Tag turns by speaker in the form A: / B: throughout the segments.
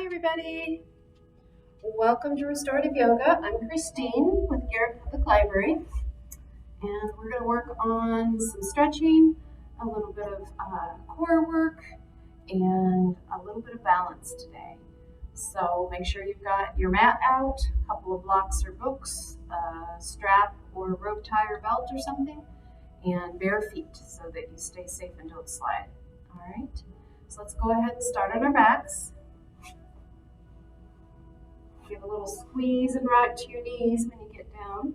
A: everybody. Welcome to Restorative Yoga. I'm Christine with Garrett Public Library, and we're going to work on some stretching, a little bit of core work, and a little bit of balance today. So make sure you've got your mat out, a couple of blocks or books, a strap or rope tie or belt or something, and bare feet so that you stay safe and don't slide. All right, so let's go ahead and start on our backs. Give a little squeeze and rock to your knees when you get down.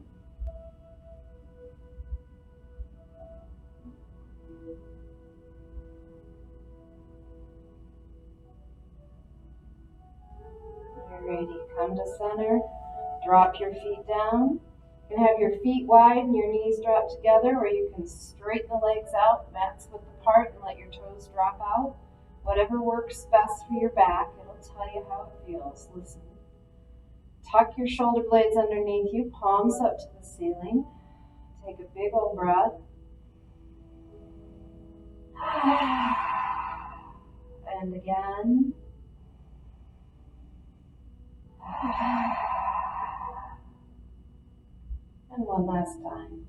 A: Alrighty, come to center. Drop your feet down. You can have your feet wide and your knees drop together, or you can straighten the legs out, mats width apart, and let your toes drop out. Whatever works best for your back, it'll tell you how it feels. Listen. Tuck your shoulder blades underneath you, palms up to the ceiling. Take a big old breath. And again. And one last time.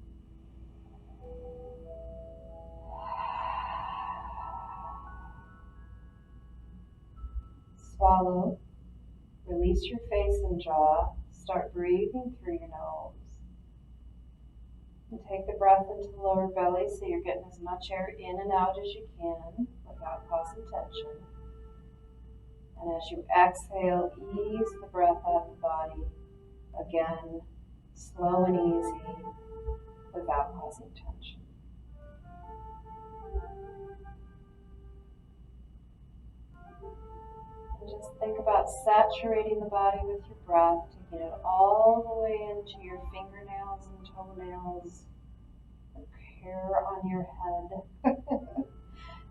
A: Swallow. Release your face and jaw. Start breathing through your nose. And take the breath into the lower belly so you're getting as much air in and out as you can without causing tension. And as you exhale, ease the breath out of the body. Again, slow and easy without causing tension. Just think about saturating the body with your breath, taking it all the way into your fingernails and toenails, the hair on your head.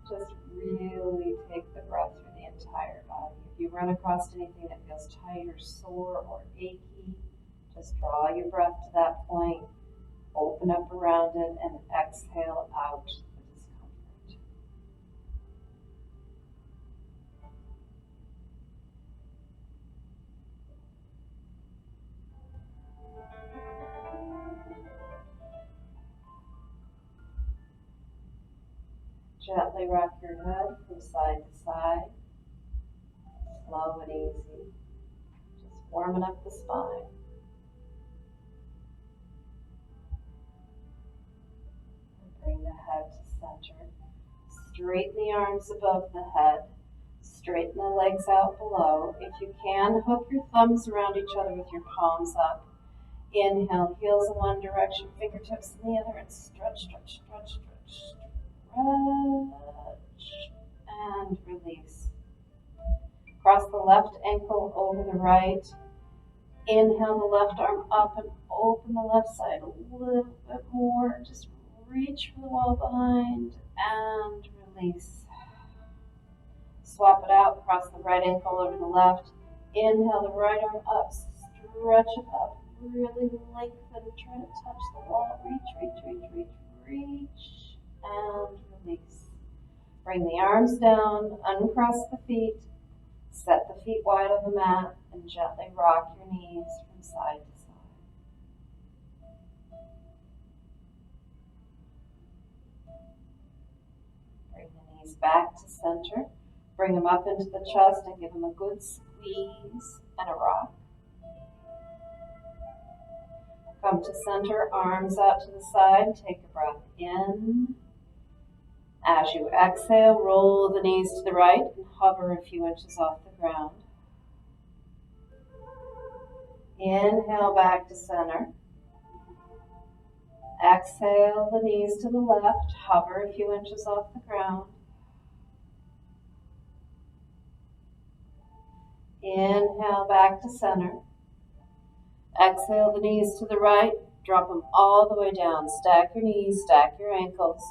A: Just really take the breath through the entire body. If you run across anything that feels tight or sore or achy, just draw your breath to that point, open up around it, and exhale out the discomfort. Gently rock your head from side to side, slow and easy, just warming up the spine. And bring the head to center. Straighten the arms above the head, straighten the legs out below. If you can, hook your thumbs around each other with your palms up. Inhale, heels in one direction, fingertips in the other, and stretch, stretch, stretch, stretch. Stretch and release. Cross the left ankle over the right. Inhale the left arm up and open the left side a little bit more. Just reach for the wall behind and release. Swap it out. Cross the right ankle over the left. Inhale the right arm up. Stretch it up. Really lengthen. Try to touch the wall. Reach, reach, reach, reach, reach. And release. Bring the arms down, uncross the feet, set the feet wide on the mat, and gently rock your knees from side to side. Bring the knees back to center. Bring them up into the chest and give them a good squeeze and a rock. Come to center, arms out to the side. Take a breath in. As you exhale, roll the knees to the right and hover a few inches off the ground. Inhale back to center. Exhale the knees to the left, hover a few inches off the ground. Inhale back to center. Exhale the knees to the right, drop them all the way down. Stack your knees, stack your ankles.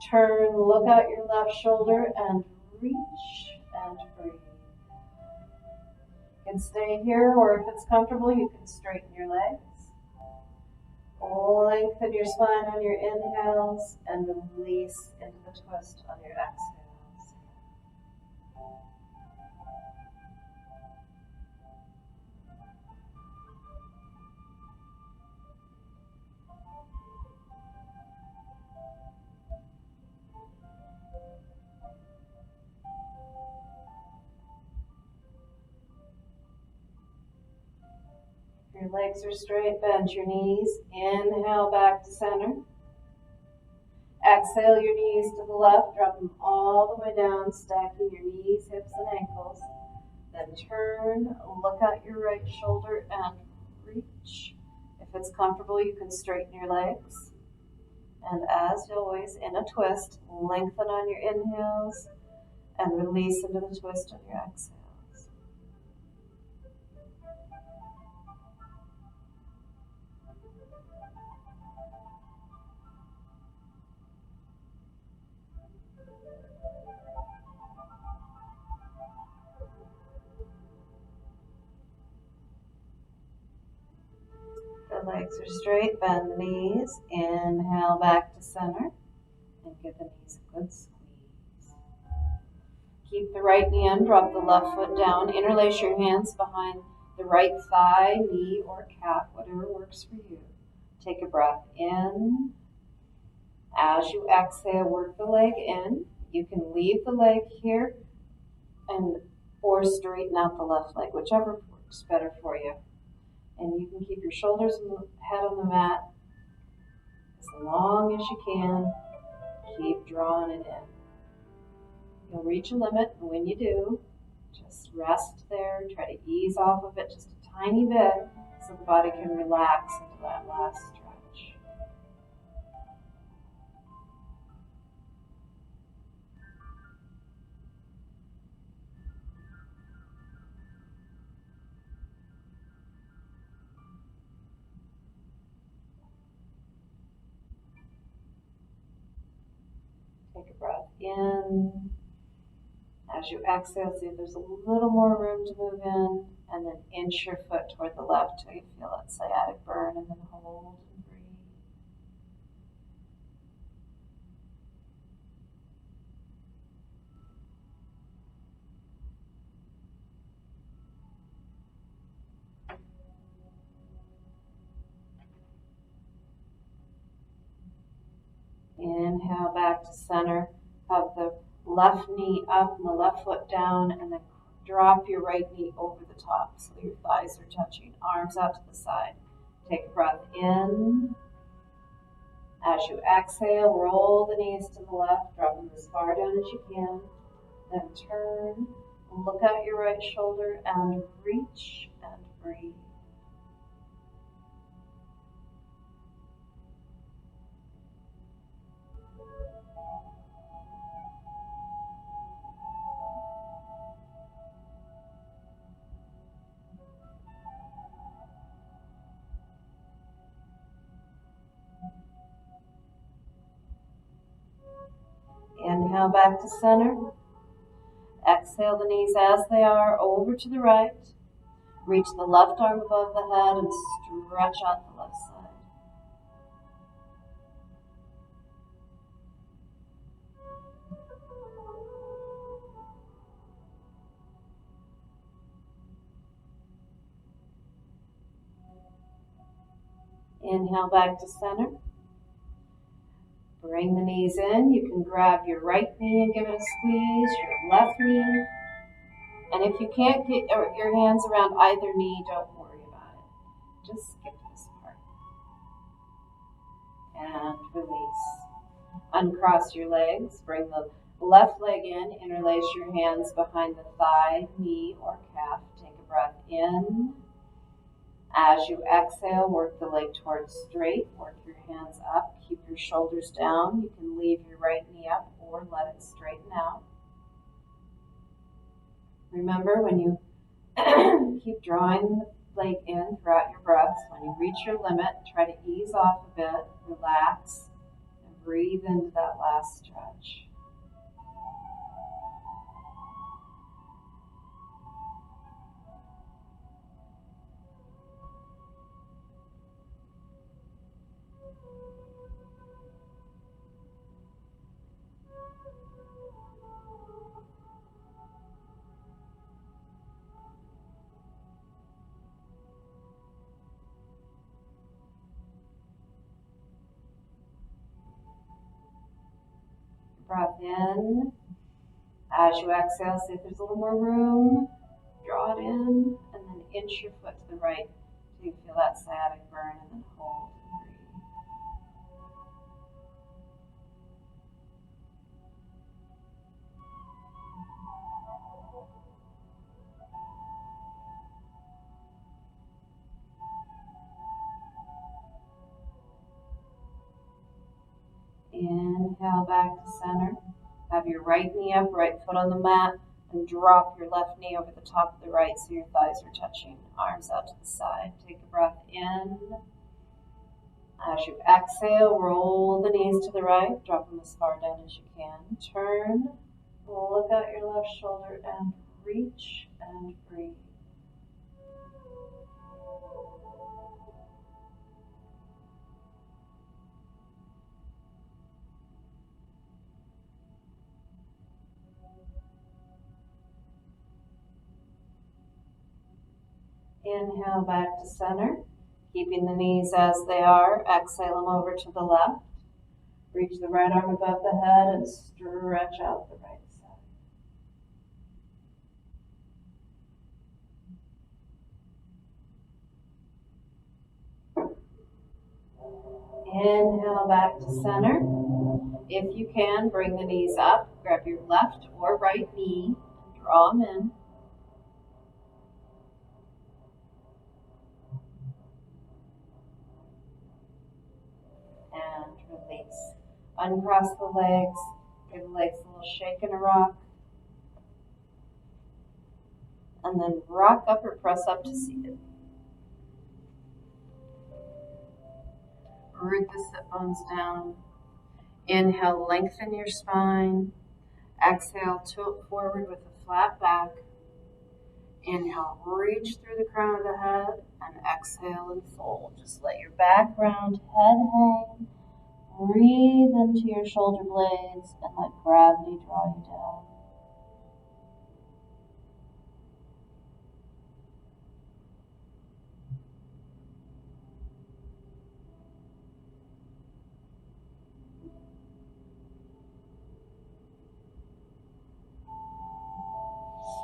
A: Turn, look out your left shoulder and reach and breathe. You can stay here, or if it's comfortable, you can straighten your legs. Lengthen your spine on your inhales and release into the twist on your exhales. Your legs are straight, bend your knees. Inhale back to center. Exhale your knees to the left, drop them all the way down, stacking your knees, hips, and ankles. Then turn, look out your right shoulder and reach. If it's comfortable, you can straighten your legs. And as always, in a twist, lengthen on your inhales and release into the twist on your exhales. The legs are straight, bend the knees, inhale back to center, and give the knees a good squeeze. Keep the right knee in, drop the left foot down, interlace your hands behind the right thigh, knee, or calf, whatever works for you. Take a breath in. As you exhale, work the leg in. You can leave the leg here or straighten out the left leg, whichever works better for you. And you can keep your shoulders and head on the mat as long as you can. Keep drawing it in. You'll reach a limit, and when you do, just rest there. Try to ease off of it just a tiny bit so the body can relax into that last stretch. Take a breath in. As you exhale, see if there's a little more room to move in, and then inch your foot toward the left till you feel that sciatic burn, and then hold and breathe. Inhale back to center. Have the left knee up and the left foot down, and then drop your right knee over the top so your thighs are touching, arms out to the side. Take a breath in. As you exhale, roll the knees to the left, drop them as far down as you can. Then turn, look out your right shoulder and reach and breathe. Inhale back to center. Exhale the knees as they are over to the right. Reach the left arm above the head and stretch out the left side. Inhale back to center. Bring the knees in. You can grab your right knee and give it a squeeze, your left knee. And if you can't get your hands around either knee, don't worry about it. Just skip this part. And release. Uncross your legs. Bring the left leg in. Interlace your hands behind the thigh, knee, or calf. Take a breath in. As you exhale, work the leg towards straight. Work your hands up. Keep your shoulders down. You can leave your right knee up or let it straighten out. Remember, when you keep drawing the leg in throughout your breaths, when you reach your limit, try to ease off a bit, relax, and breathe into that last stretch. Breath in. As you exhale, see if there's a little more room. Draw it in, and then inch your foot to the right So you feel that sciatic burn and then hold and breathe. Inhale back to center. Have your right knee up, right foot on the mat, and drop your left knee over the top of the right so your thighs are touching. Arms out to the side. Take a breath in. As you exhale, roll the knees to the right, drop them as far down as you can. Turn, look out your left shoulder and reach and breathe. Inhale back to center, keeping the knees as they are. Exhale them over to the left. Reach the right arm above the head and stretch out the right side. Inhale back to center. If you can, bring the knees up. Grab your left or right knee and draw them in. And release. Uncross the legs. Give the legs a little shake and a rock. And then rock up or press up to seated. Root the sit bones down. Inhale, lengthen your spine. Exhale, tilt forward with a flat back. Inhale, reach through the crown of the head, and exhale and fold. Just let your back round, head hang. Breathe into your shoulder blades and let gravity draw you down.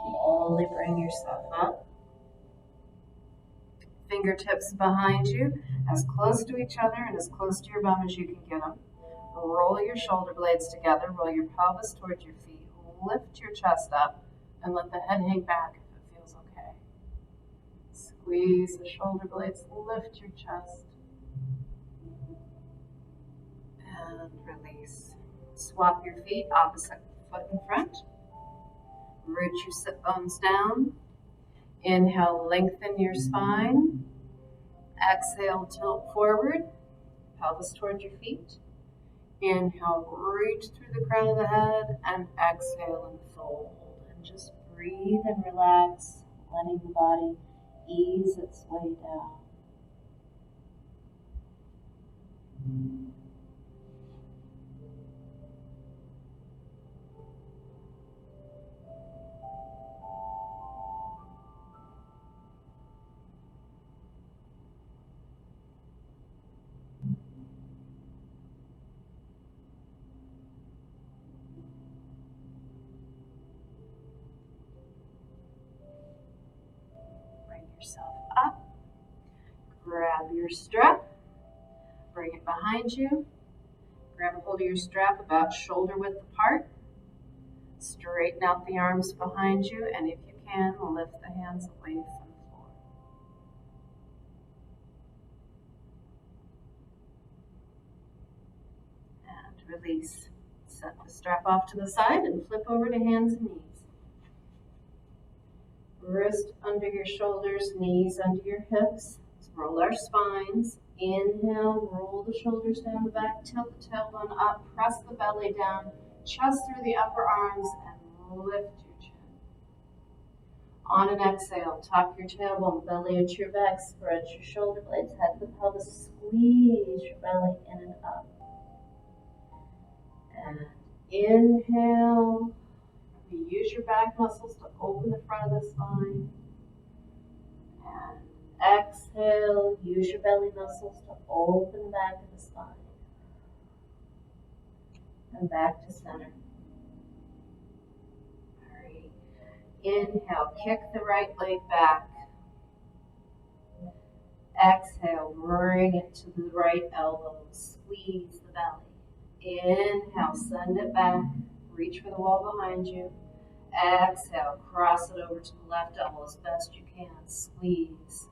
A: Slowly bring yourself up. Fingertips behind you, as close to each other and as close to your bum as you can get them. Roll your shoulder blades together, roll your pelvis towards your feet, lift your chest up, and let the head hang back if it feels okay. Squeeze the shoulder blades, lift your chest, and release. Swap your feet, opposite foot in front. Root your sit bones down. Inhale, lengthen your spine. Exhale, tilt forward, pelvis towards your feet. Inhale, reach through the crown of the head, and exhale and fold. And just breathe and relax, letting the body ease its way down. Yourself up, grab your strap, bring it behind you, grab a hold of your strap about shoulder width apart, straighten out the arms behind you, and if you can, lift the hands away from the floor. And release. Set the strap off to the side and flip over to hands and knees. Wrist under your shoulders, knees under your hips. Let's roll our spines. Inhale, roll the shoulders down the back, tilt the tailbone up, press the belly down, chest through the upper arms, and lift your chin. On an exhale, tuck your tailbone, belly into your back, spread your shoulder blades, head to the pelvis, squeeze your belly in and up. And inhale. Use your back muscles to open the front of the spine. And exhale, use your belly muscles to open the back of the spine. And back to center. All right. Inhale, kick the right leg back. Exhale, bring it to the right elbow. Squeeze the belly. Inhale, send it back. Reach for the wall behind you. Exhale, cross it over to the left elbow as best you can. Squeeze.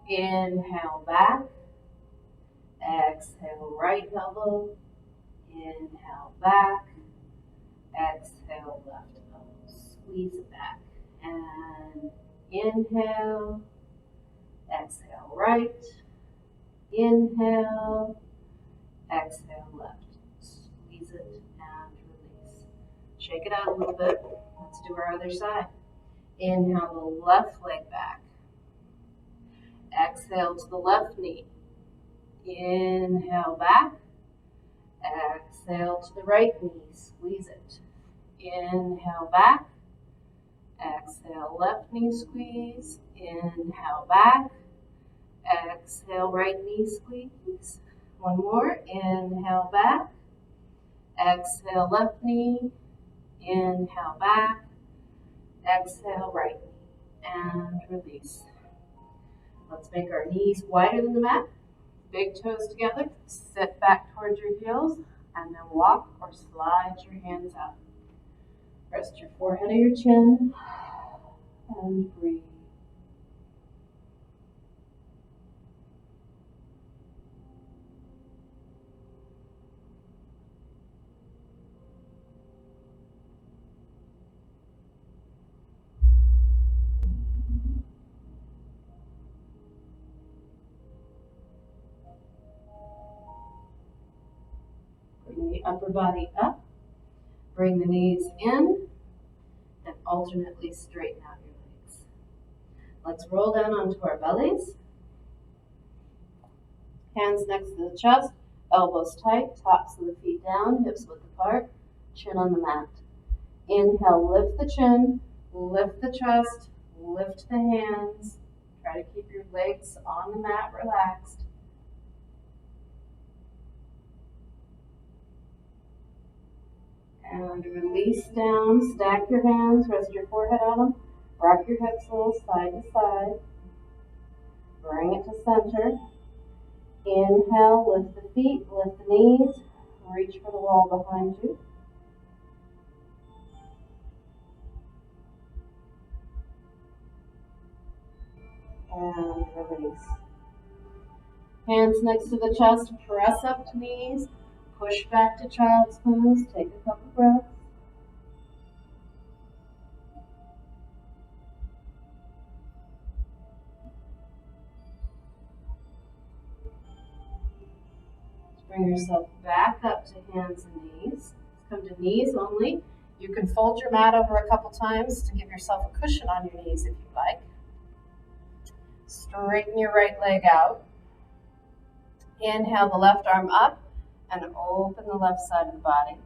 A: Inhale, back. Exhale, right elbow. Inhale, back. Exhale, left elbow. Squeeze it back. And inhale. Exhale, right. Inhale. Exhale, left. Squeeze it and release. Shake it out a little bit. Let's do our other side. Inhale the left leg back. Exhale to the left knee. Inhale back. Exhale to the right knee. Squeeze it. Inhale back. Exhale left knee squeeze. Inhale back. Exhale right knee squeeze. One more. Inhale back. Exhale left knee. Inhale back. Exhale right knee. And release. Let's make our knees wider than the mat. Big toes together. Sit back towards your heels. And then walk or slide your hands out. Rest your forehead or your chin. And breathe. Bring the upper body up. Bring the knees in. And alternately straighten out your legs. Let's roll down onto our bellies. Hands next to the chest. Elbows tight. Tops of the feet down. Hips width apart. Chin on the mat. Inhale, lift the chin. Lift the chest. Lift the hands. Try to keep your legs on the mat relaxed. And release down. Stack your hands. Rest your forehead on them. Rock your hips a little side to side. Bring it to center. Inhale, lift the feet, lift the knees. Reach for the wall behind you. And release. Hands next to the chest. Press up to knees. Push back to child's pose. Take a couple breaths. Bring yourself back up to hands and knees. Come to knees only. You can fold your mat over a couple times to give yourself a cushion on your knees if you'd like. Straighten your right leg out. Inhale the left arm up and open the left side of the body.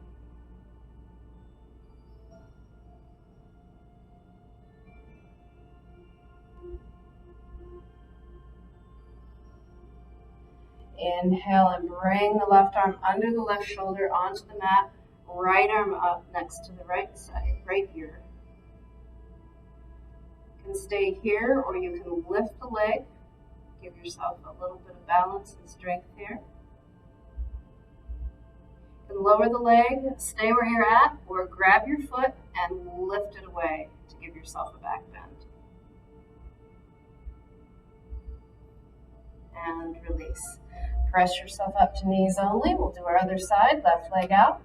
A: Inhale and bring the left arm under the left shoulder onto the mat. Right arm up next to the right side, right ear. You can stay here or you can lift the leg. Give yourself a little bit of balance and strength here. You can lower the leg, stay where you're at, or grab your foot and lift it away to give yourself a back bend. And release. Press yourself up to knees only. We'll do our other side, left leg out.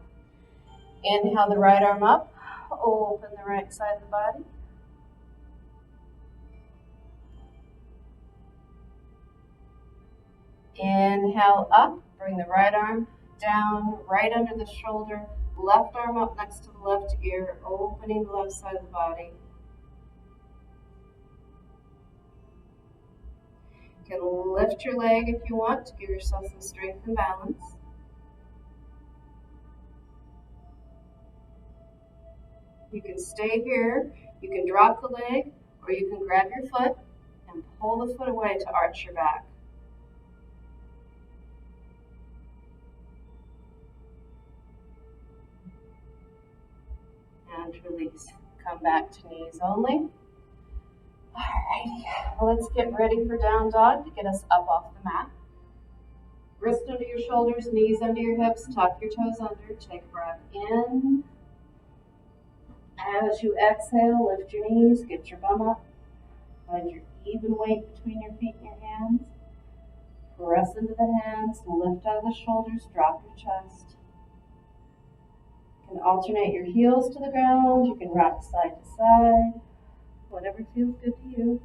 A: Inhale the right arm up. Open the right side of the body. Inhale up. Bring the right arm down, right under the shoulder. Left arm up next to the left ear, opening the left side of the body. You can lift your leg if you want to give yourself some strength and balance. You can stay here, you can drop the leg, or you can grab your foot and pull the foot away to arch your back. And release. Come back to knees only. Alrighty, let's get ready for down dog to get us up off the mat. Wrist under your shoulders, knees under your hips, tuck your toes under, take a breath in. As you exhale, lift your knees, get your bum up, find your even weight between your feet and your hands. Press into the hands, lift out of the shoulders, drop your chest. You can alternate your heels to the ground, you can rock side to side, whatever feels good to you.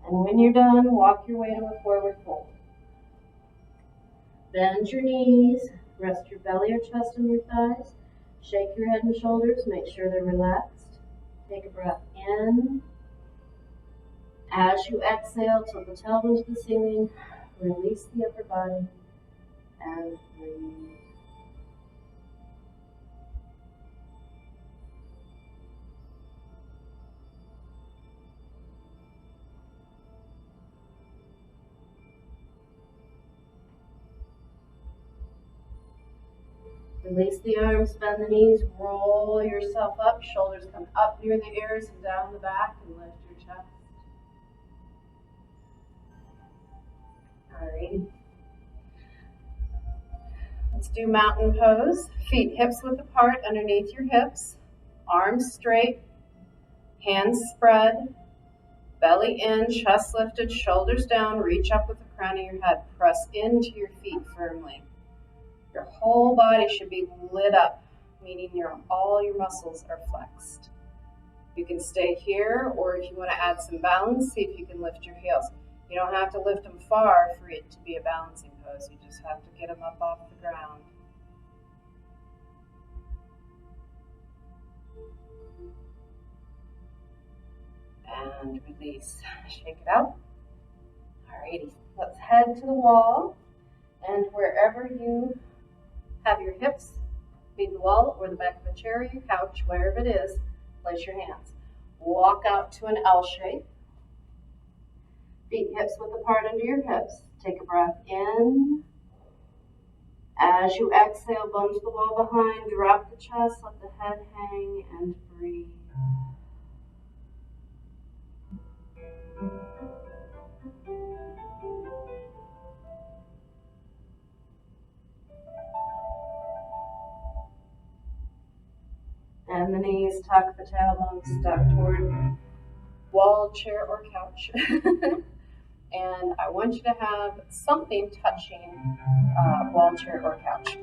A: And when you're done, walk your way to a forward fold. Bend your knees, rest your belly or chest on your thighs, shake your head and shoulders, make sure they're relaxed. Take a breath in. As you exhale, tilt the tailbone to the ceiling, release the upper body, and breathe. Release the arms, bend the knees, roll yourself up, shoulders come up near the ears and down the back, and lift your chest. Alrighty. Let's do mountain pose. Feet hips width apart underneath your hips, arms straight, hands spread, belly in, chest lifted, shoulders down, reach up with the crown of your head, press into your feet firmly. Your whole body should be lit up, meaning all your muscles are flexed. You can stay here, or if you want to add some balance, see if you can lift your heels. You don't have to lift them far for it to be a balancing pose. You just have to get them up off the ground. And release. Shake it out. Alrighty, let's head to the wall, and wherever you have your hips meet the wall or the back of a chair or your couch, wherever it is, place your hands. Walk out to an L shape. Feet hips width apart under your hips. Take a breath in. As you exhale, bum to the wall behind, drop the chest, let the head hang, and breathe. And the knees, tuck the tailbone, step toward wall, chair, or couch. And I want you to have something touching wall, chair, or couch.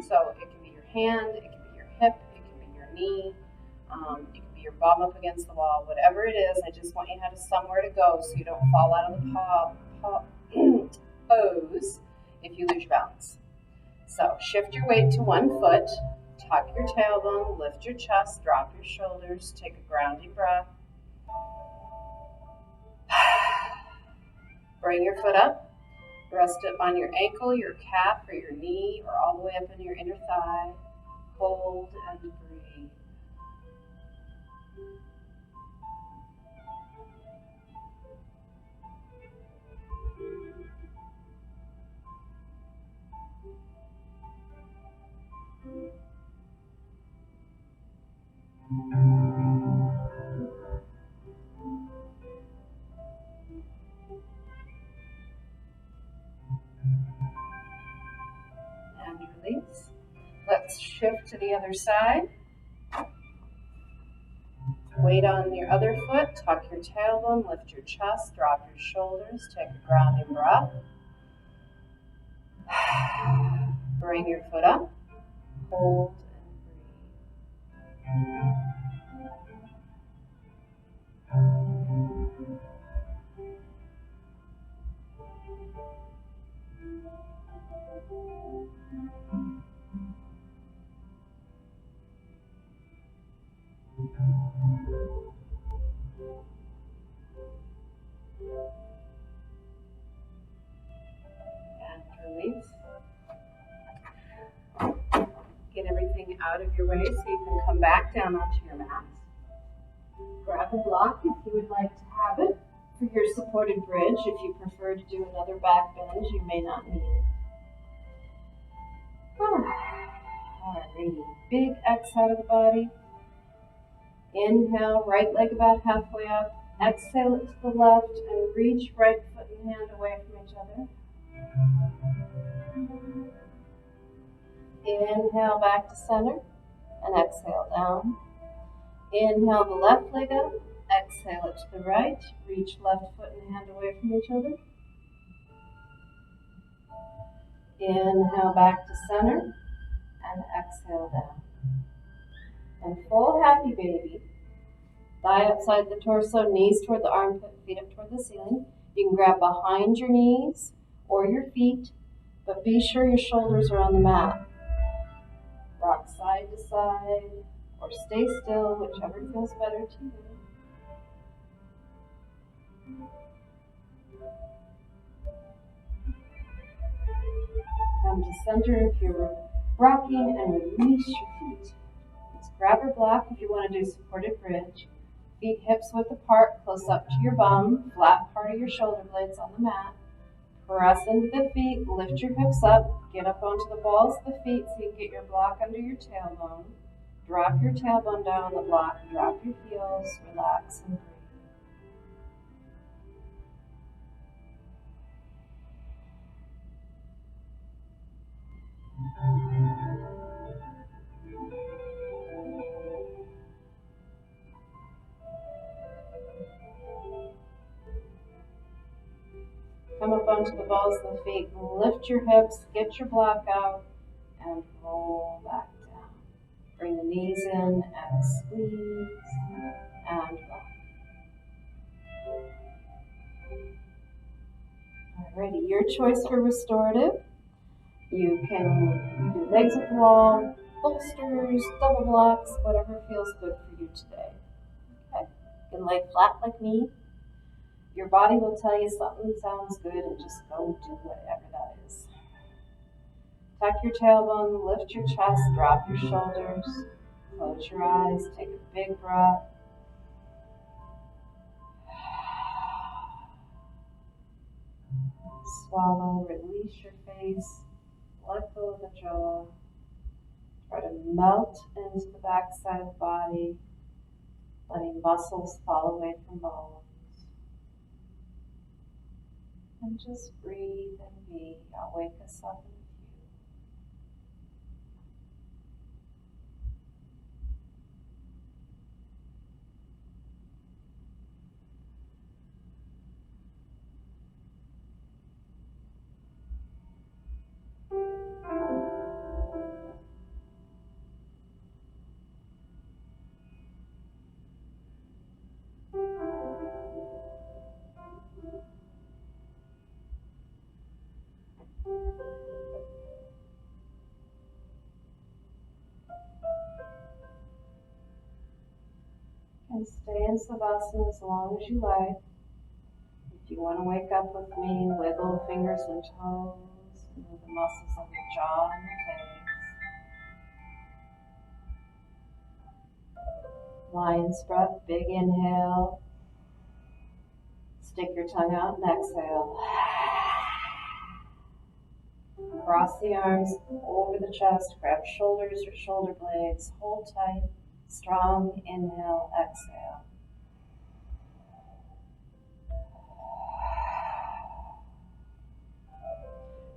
A: So it can be your hand, it can be your hip, it can be your knee, it can be your bum up against the wall, whatever it is. I just want you to have somewhere to go so you don't fall out of the pose if you lose your balance. So shift your weight to one foot, tuck your tailbone, lift your chest, drop your shoulders, take a grounding breath. Bring your foot up, rest it on your ankle, your calf, or your knee, or all the way up in your inner thigh. Hold and breathe. And release. Let's shift to the other side. Weight on your other foot, tuck your tailbone, lift your chest, drop your shoulders, take a grounding breath. Bring your foot up, hold and breathe. And release. Get everything out of your way so you can come back down onto your mat. Grab a block if you would like to have it for your supported bridge. If you prefer to do another back bend, you may not need it. Alrighty, big X out of the body. Inhale, right leg about halfway up. Exhale it to the left and reach right foot and hand away from each other. Inhale back to center and exhale down. Inhale the left leg up. Exhale it to the right. Reach left foot and hand away from each other. Inhale back to center and exhale down. And full happy baby. Thigh outside the torso, knees toward the armpit, feet up toward the ceiling. You can grab behind your knees or your feet, but be sure your shoulders are on the mat. Rock side to side or stay still, whichever feels better to you. Come to center if you're rocking and release your feet. Let's grab our block if you want to do supported bridge. Feet hips width apart, close up to your bum, flat part of your shoulder blades on the mat. Press into the feet, lift your hips up, get up onto the balls of the feet so you can get your block under your tailbone. Drop your tailbone down on the block, drop your heels, relax and breathe. Come up onto the balls of the feet, lift your hips, get your block out, and roll back down. Bring the knees in and squeeze and rock. Alrighty, your choice for restorative. You can do legs at the wall, bolsters, double blocks, whatever feels good for you today. Okay, you can lay flat like me. Your body will tell you something sounds good and just go do whatever that is. Tuck your tailbone, lift your chest, drop your shoulders, close your eyes, take a big breath. Swallow, release your face, let go of the jaw. Try to melt into the back side of the body, letting muscles fall away from bones. And just breathe and be. I'll wake us up in a few. And stay in Savasana as long as you like. If you want to wake up with me, wiggle fingers and toes, move the muscles of your jaw and your face. Lion's breath, big inhale. Stick your tongue out and exhale. Cross the arms over the chest, grab shoulders or shoulder blades, hold tight. Strong inhale, exhale.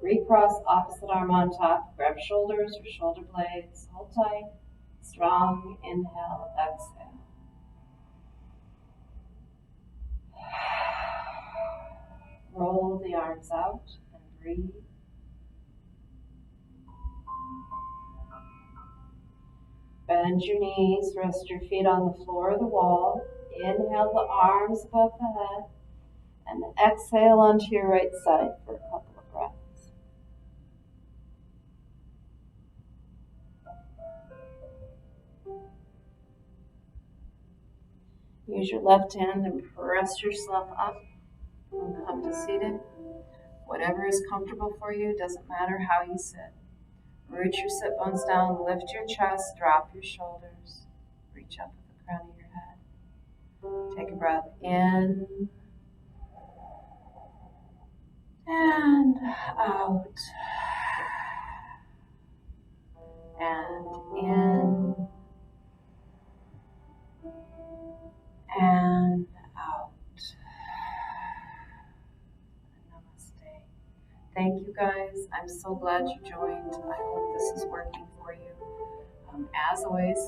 A: Recross opposite arm on top. Grab shoulders or shoulder blades. Hold tight. Strong inhale, exhale. Roll the arms out and breathe. Bend your knees, rest your feet on the floor or the wall. Inhale the arms above the head and exhale onto your right side for a couple of breaths. Use your left hand and press yourself up and come to seated. Whatever is comfortable for you, doesn't matter how you sit. Root your sit bones down, lift your chest, drop your shoulders, reach up at the crown of your head. Take a breath in and out. And in Thank you guys. I'm so glad you joined. I hope this is working for you. As always,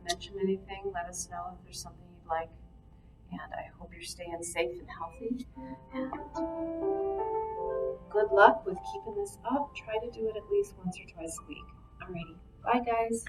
A: mention anything. Let us know if there's something you'd like. And I hope you're staying safe and healthy. And good luck with keeping this up. Try to do it at least once or twice a week. Alrighty. Bye, guys.